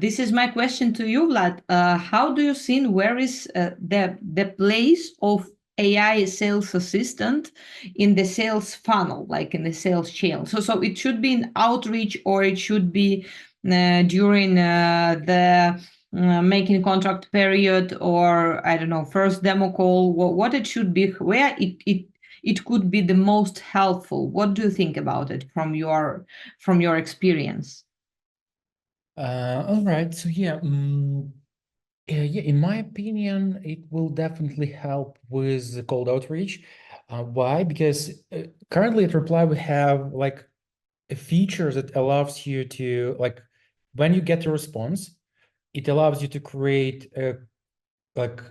this is my question to you, Vlad. How do you see where is the place of AI sales assistant in the sales funnel, like in the sales channel? So it should be in outreach, or it should be during the making contract period, or I don't know, first demo call. What it should be, where it could be the most helpful. What do you think about it from your experience? All right. So yeah, yeah, in my opinion, it will definitely help with the cold outreach. Why? Because currently at Reply we have like a feature that allows you to like when you get a response, it allows you to create a like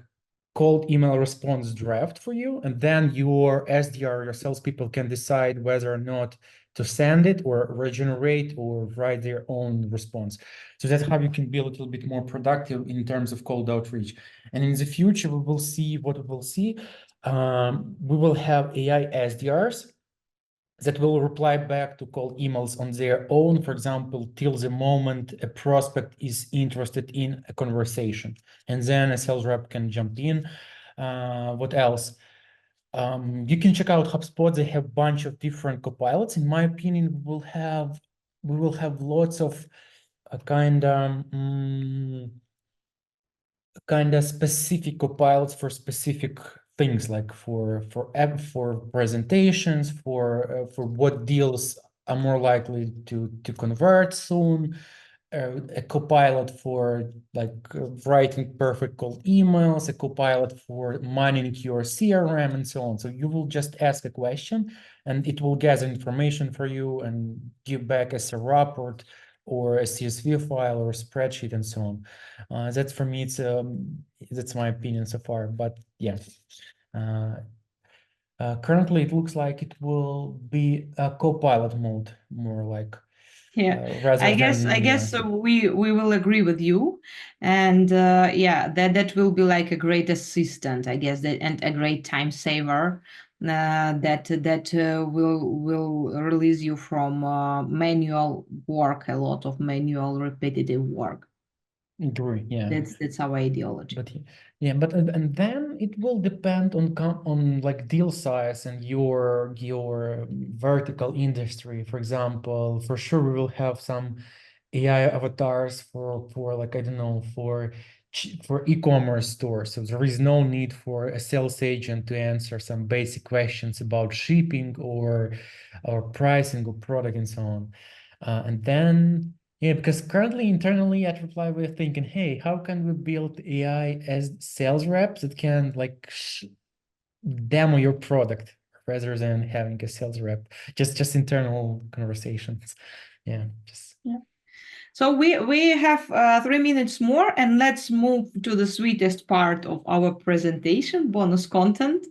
cold email response draft for you, and then your SDR, your salespeople, can decide whether or not to send it or regenerate or write their own response. So that's how you can be a little bit more productive in terms of cold outreach. And in the future, we will see what we will see. We will have AI SDRs that will reply back to cold emails on their own, for example, till the moment a prospect is interested in a conversation. And then a sales rep can jump in. What else? You can check out HubSpot. They have a bunch of different copilots. In my opinion, we will have lots of kind of specific copilots for specific things like for presentations, for what deals are more likely to convert soon, a copilot for like writing perfect cold emails, a copilot for mining your CRM, and so on. So you will just ask a question, and it will gather information for you and give back as a report or a CSV file or a spreadsheet and so on. That's for me. That's my opinion so far. But yeah. Currently, it looks like it will be a co-pilot mode, more like Yeah, rather I than guess we will agree with you, and yeah, that will be like a great assistant, I guess, that and a great time saver. That will release you from manual work, a lot of manual repetitive work. agree. Yeah. That's our ideology. But yeah, but and then it will depend on like deal size and your vertical industry. For example, for sure we will have some AI avatars for like I don't know for e-commerce stores. So there is no need for a sales agent to answer some basic questions about shipping or pricing or product and so on. And then yeah, because currently internally at Reply, we're thinking, hey, how can we build AI as sales reps that can like demo your product rather than having a sales rep? Just internal conversations. Yeah, just. Yeah. So we have 3 minutes more, and let's move to the sweetest part of our presentation, bonus content.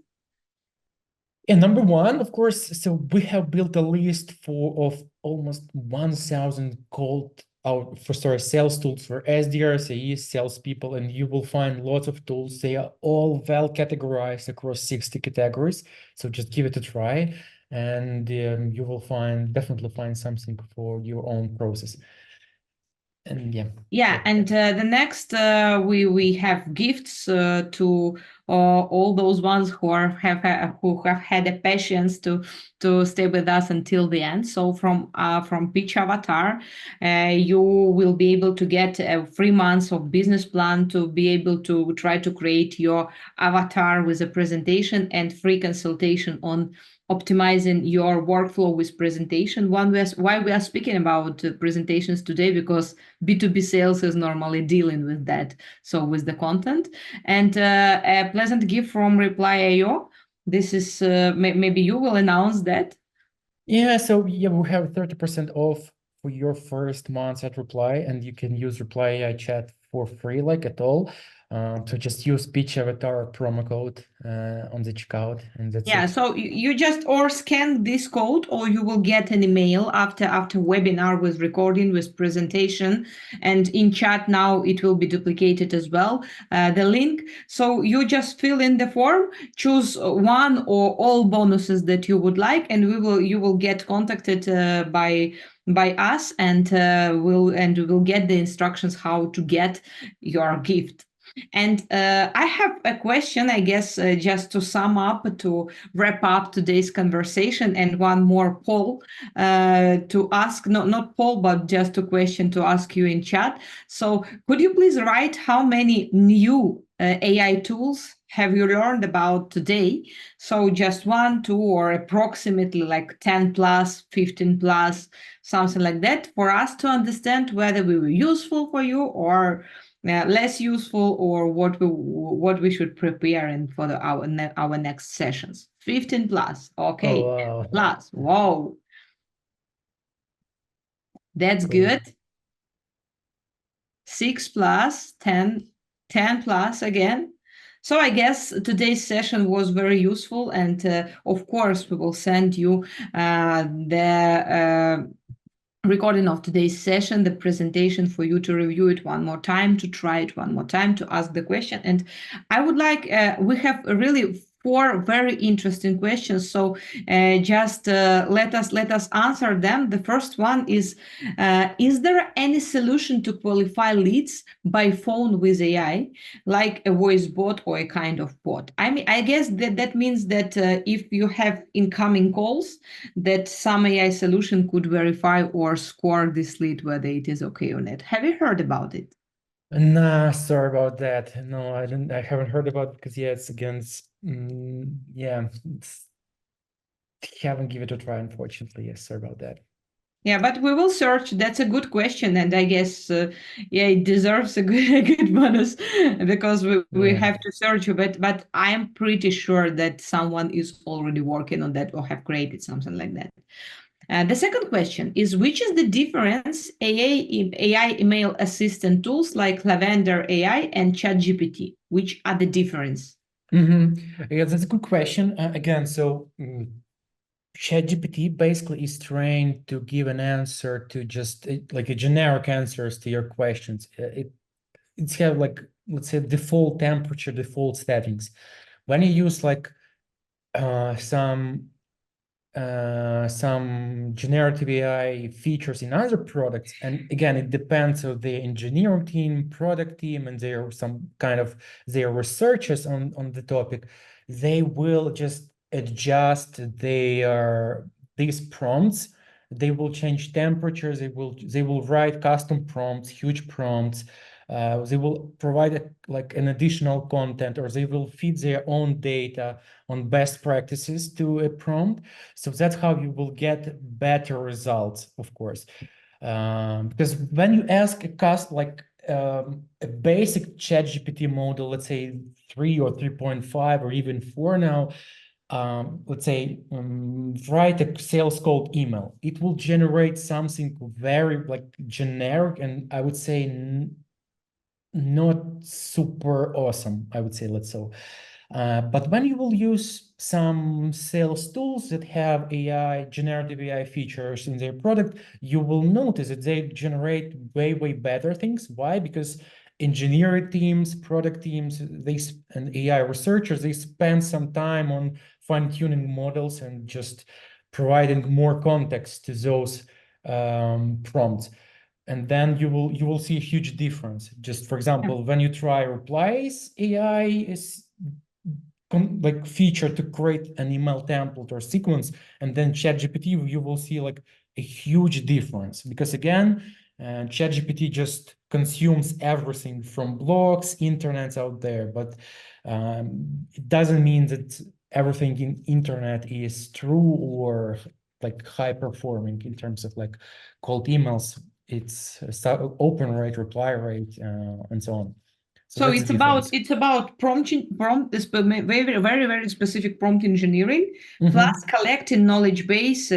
And number one, of course, so we have built a list of almost 1,000 called out for sales tools for SDRs, AEs, salespeople, and you will find lots of tools. They are all well categorized across 60 categories. So just give it a try, and you will definitely find something for your own process. And yeah. Yeah, and the next we have gifts to all those ones who have had the patience to stay with us until the end. So from Pitch Avatar, you will be able to get 3 months of business plan to be able to try to create your avatar with a presentation and free consultation on optimizing your workflow with presentation. Why we are speaking about presentations today, because B2B sales is normally dealing with that, so with the content. And a pleasant gift from Reply.io. This is maybe you will announce that. Yeah, so yeah, we have 30% off for your first month at Reply, and you can use Reply AI chat for free, like at all. So just use Pitch Avatar promo code on the checkout, and that's Yeah, it. so you just or scan this code, or you will get an email after webinar with recording, with presentation, and in chat now it will be duplicated as well, the link. So you just fill in the form, choose one or all bonuses that you would like, and you will get contacted by us, and we'll get the instructions how to get your gift. And I have a question, I guess, just to sum up, to wrap up today's conversation, and one more poll to ask, not poll, but just a question to ask you in chat. So could you please write how many new AI tools have you learned about today? So just one, two, or approximately like 10 plus, 15 plus, something like that, for us to understand whether we were useful for you or less useful, or what we should prepare in for our next sessions. 15 plus. Oh, Okay. wow. Plus. Whoa. That's Cool. good. 6 plus, 10, 10 plus again. So I guess today's session was very useful, and of course we will send you the recording of today's session, the presentation, for you to review it one more time, to try it one more time, to ask the question. And I would like, we have really 4 very interesting questions, so just let us answer them. The first one is there any solution to qualify leads by phone with AI, like a voice bot or a kind of bot? I mean, I guess that means that if you have incoming calls, that some AI solution could verify or score this lead whether it is okay or not. Have you heard about it? Nah, sorry about that. No, I haven't heard about it because yeah, it's against. Yeah, haven't given it a try, unfortunately. Yes, sorry about that. Yeah, but we will search. That's a good question, and I guess yeah, it deserves a good a good bonus because we Yeah. have to search. But I'm pretty sure that someone is already working on that or have created something like that. The second question is, which is the difference AI email assistant tools like Lavender AI and ChatGPT? Which are the difference? Yeah, that's a good question. Again, so ChatGPT basically is trained to give an answer to just like a generic answers to your questions. It's have like, let's say, default temperature, default settings. When you use like uh, some some generative AI features in other products. And again, it depends on the engineering team, product team, and there are some kind of their researchers on the topic. They will just adjust these prompts. They will change temperatures. They will write custom prompts, huge prompts. They will provide like an additional content, or they will feed their own data on best practices to a prompt. So that's how you will get better results, of course. Because when you ask a a basic ChatGPT model, let's say 3 or 3.5 or even 4 now, let's say write a sales cold email. It will generate something very like generic, and I would say not super awesome, I would say, let's say. But when you will use some sales tools that have AI, generative AI features in their product, you will notice that they generate way, way better things. Why? Because engineering teams, product teams, and AI researchers, they spend some time on fine-tuning models and just providing more context to those prompts. And then you will see a huge difference. Just for example, when you try replies, AI is like feature to create an email template or sequence, and then ChatGPT, you will see like a huge difference, because again, ChatGPT just consumes everything from blogs, internets out there, but it doesn't mean that everything in internet is true or like high performing in terms of like cold emails. It's open rate, reply rate, and so on. So So that's the difference. it's about prompt this very very specific prompt engineering plus Mhm. collecting knowledge base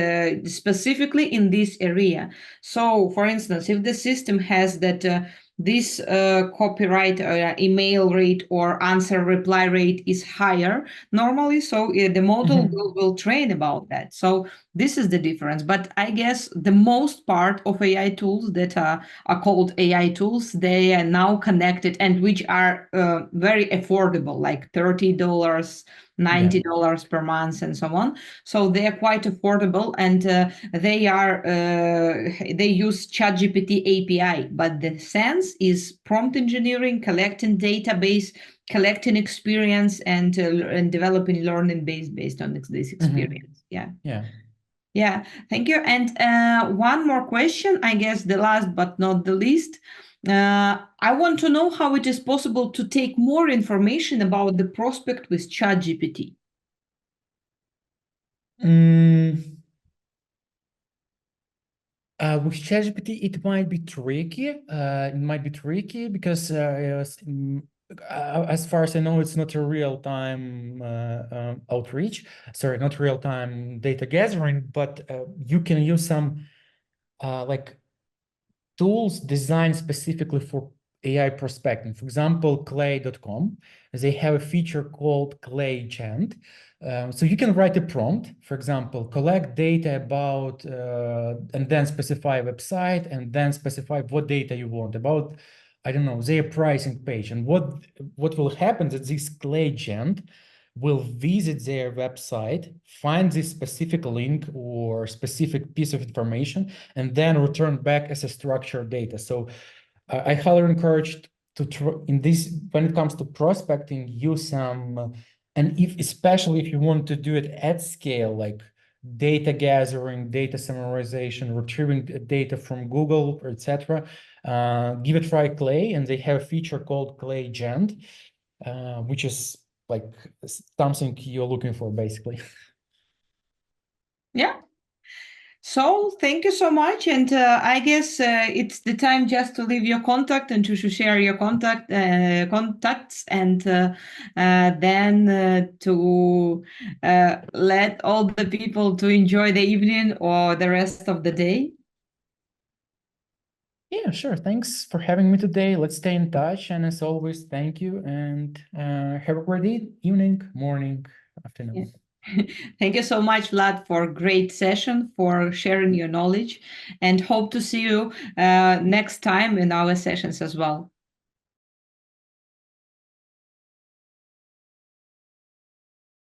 specifically in this area. So for instance, if the system has that this copyright email rate or answer reply rate is higher normally, so the model Mhm. will train about that. So this is the difference. But I guess the most part of AI tools that are called AI tools. They are now connected and which are very affordable, like $30, Yeah. $90 per month, and so on. So they are quite affordable, and they use ChatGPT API. But the sense is prompt engineering, collecting database, collecting experience, and developing learning based on this Mhm. experience. Yeah. Yeah. Yeah, thank you. And one more question, I guess the last but not the least. I want to know how it is possible to take more information about the prospect with ChatGPT. Mm, with ChatGPT, it might be tricky. It might be tricky because, as far as I know, it's not a real-time outreach. Sorry, not real-time data gathering, but you can use some like tools designed specifically for AI prospecting. For example, clay.com, they have a feature called Clay Agent. So you can write a prompt, for example, collect data about, and then specify a website, and then specify what data you want about, I don't know, their pricing page. And what will happen is that this Clay Agent will visit their website, find this specific link or specific piece of information, and then return back as a structured data. So I highly encourage to try in this when it comes to prospecting, use some, and if especially if you want to do it at scale, like data gathering, data summarization, retrieving data from Google, etc. Give a try Clay, and they have a feature called Clay Gent, which is like something you're looking for, basically. Yeah. So thank you so much, and I guess it's the time just to leave your contact and to share your contacts, and then to let all the people to enjoy the evening or the rest of the day. Yeah, sure. Thanks for having me today. Let's stay in touch. And as always, thank you and have a great evening, morning, Yeah. afternoon. Thank you so much, Vlad, for a great session, for sharing your knowledge, and hope to see you next time in our sessions as well.